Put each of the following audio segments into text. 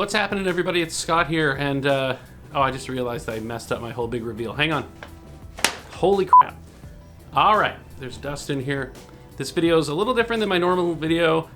What's happening, everybody? It's Scott here, and oh, I just realized I messed up my whole big reveal. Hang on. Holy crap. All right, there's dust in here. This video is a little different than my normal video.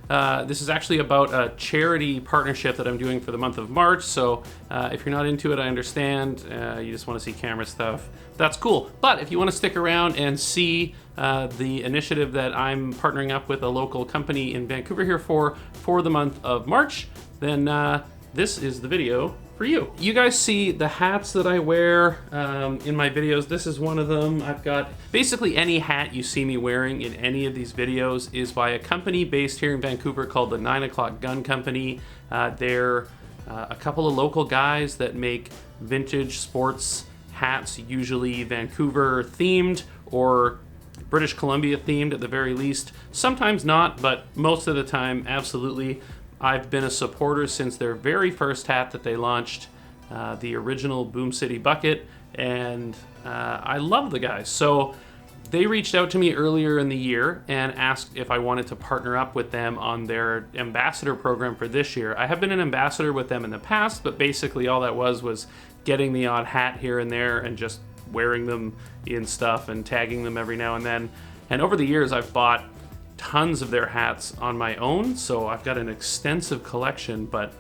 This is actually about a charity partnership that I'm doing for the month of March. So if you're not into it, I understand. You just want to see camera stuff. That's cool. But if you want to stick around and see the initiative that I'm partnering up with a local company in Vancouver here for the month of March, then this is the video for you. You guys see the hats that I wear in my videos. This is one of them. I've got basically any hat you see me wearing in any of these videos is by a company based here in Vancouver called the 9 o'clock Gun Company. They're a couple of local guys that make vintage sports hats, usually Vancouver themed or British Columbia themed at the very least. Sometimes not, but most of the time, absolutely. I've been a supporter since their very first hat that they launched, the original Boom City Bucket, and I love the guys. So they reached out to me earlier in the year and asked if I wanted to partner up with them on their ambassador program for this year. I have been an ambassador with them in the past, but basically all that was getting the odd hat here and there and just wearing them in stuff and tagging them every now and then. And over the years, I've bought tons of their hats on my own, so I've got an extensive collection, but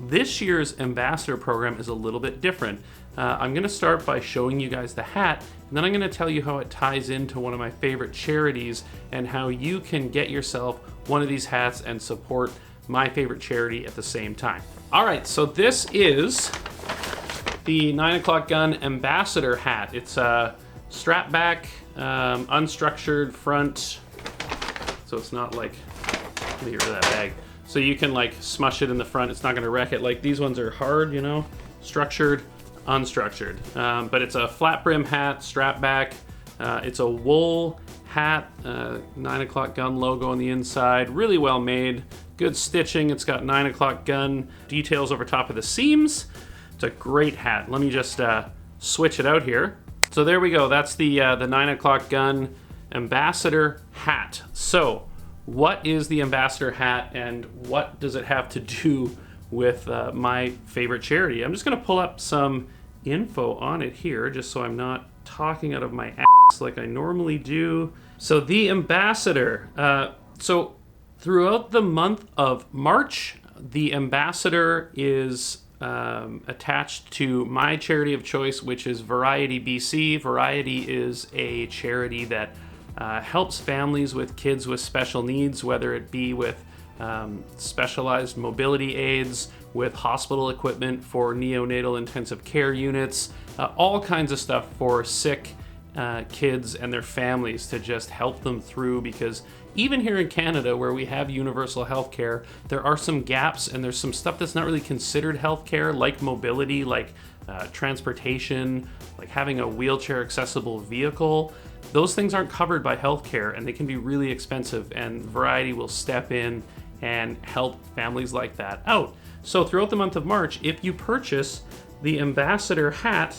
this year's ambassador program is a little bit different. I'm going to start by showing you guys the hat, and then I'm going to tell you how it ties into one of my favorite charities and how you can get yourself one of these hats and support my favorite charity at the same time. All right, so this is the 9 o'clock Gun ambassador hat. It's a strap back, unstructured front, so it's not like, let me get rid of that bag. So you can like smush it in the front, it's not gonna wreck it. Like these ones are hard, you know, structured, unstructured. But it's a flat brim hat, strap back. It's a wool hat, 9 o'clock Gun logo on the inside, really well made, good stitching. It's got 9 o'clock Gun details over top of the seams. It's a great hat. Let me just switch it out here. So there we go, that's the 9 o'clock Gun ambassador hat. So what is the ambassador hat and what does it have to do with my favorite charity? I'm just going to pull up some info on it here just so I'm not talking out of my ass like I normally do. So the ambassador, so throughout the month of March, the ambassador is attached to my charity of choice, which is Variety BC. Variety is a charity that helps families with kids with special needs, whether it be with specialized mobility aids, with hospital equipment for neonatal intensive care units, all kinds of stuff for sick kids and their families to just help them through, because even here in Canada where we have universal health care, there are some gaps and there's some stuff that's not really considered health care, like mobility, like transportation, like having a wheelchair accessible vehicle. Those things aren't covered by healthcare and they can be really expensive, and Variety will step in and help families like that out. So throughout the month of March, if you purchase the ambassador hat,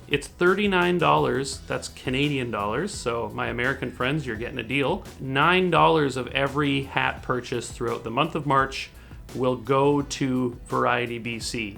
it's $39, that's Canadian dollars, so my American friends, you're getting a deal. $9 of every hat purchased throughout the month of March will go to Variety BC.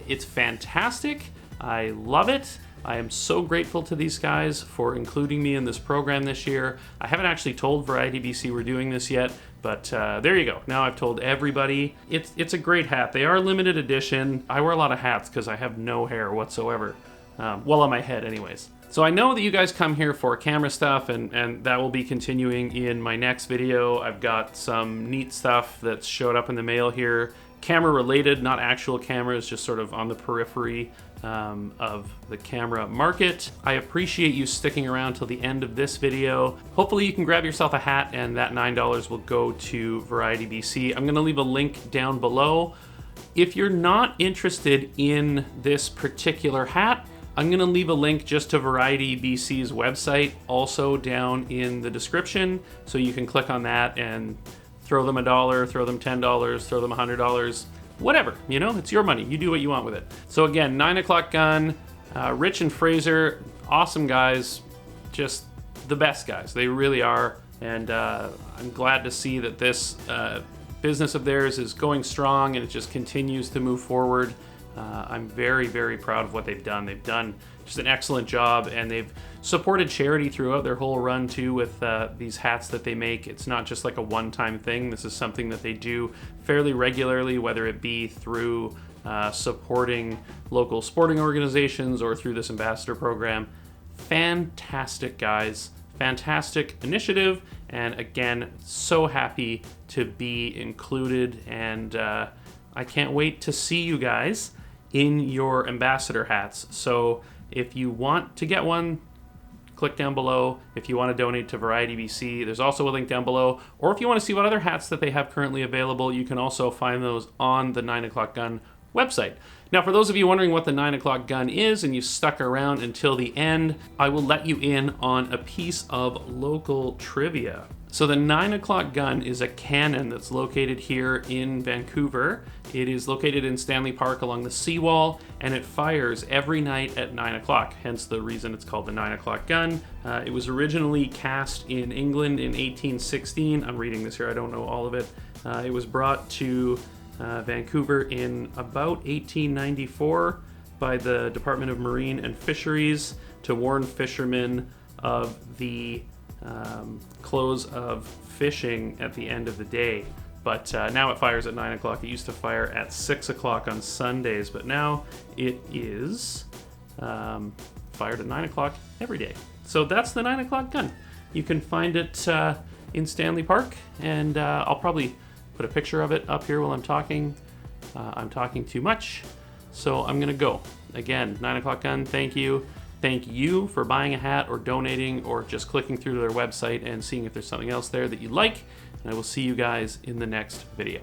It's fantastic, I love it. I am so grateful to these guys for including me in this program this year. I haven't actually told Variety BC we're doing this yet, but there you go. Now I've told everybody. It's a great hat. They are limited edition. I wear a lot of hats because I have no hair whatsoever. Well, on my head anyways. So I know that you guys come here for camera stuff, and that will be continuing in my next video. I've got some neat stuff that's showed up in the mail here. Camera related, not actual cameras, just sort of on the periphery of the camera market. I appreciate you sticking around till the end of this video. Hopefully you can grab yourself a hat and that $9 will go to Variety BC. I'm gonna leave a link down below. If you're not interested in this particular hat, I'm gonna leave a link just to Variety BC's website also down in the description, so you can click on that and throw them $1, throw them $10, throw them $100, whatever, you know, it's your money. You do what you want with it. So again, 9 o'clock Gun, Rich and Fraser, awesome guys, just the best guys. They really are. And I'm glad to see that this business of theirs is going strong and it just continues to move forward. I'm very, very proud of what they've done. They've done just an excellent job, and they've supported charity throughout their whole run too with these hats that they make. It's not just like a one-time thing. This is something that they do fairly regularly, whether it be through supporting local sporting organizations or through this ambassador program. Fantastic guys, fantastic initiative, and again, so happy to be included, and I can't wait to see you guys in your ambassador hats. So if you want to get one, click down below. If you want to donate to Variety BC, there's also a link down below. Or if you want to see what other hats that they have currently available, you can also find those on the 9 O'Clock Gun website. Now, for those of you wondering what the 9 O'Clock Gun is and you stuck around until the end, I will let you in on a piece of local trivia. So the 9 O'Clock Gun is a cannon that's located here in Vancouver. It is located in Stanley Park along the seawall, and it fires every night at 9 o'clock, hence the reason it's called the 9 O'Clock Gun. It was originally cast in England in 1816. I'm reading this here, I don't know all of it. It was brought to Vancouver in about 1894 by the Department of Marine and Fisheries to warn fishermen of the close of fishing at the end of the day. But now it fires at 9 o'clock. It used to fire at 6 o'clock on Sundays, but now it is fired at 9 o'clock every day. So that's the 9 O'Clock Gun. You can find it in Stanley Park, and I'll probably put a picture of it up here while I'm talking. I'm talking too much, so I'm gonna go. Again, 9 O'Clock Gun, thank you. Thank you for buying a hat or donating or just clicking through to their website and seeing if there's something else there that you like. And I will see you guys in the next video.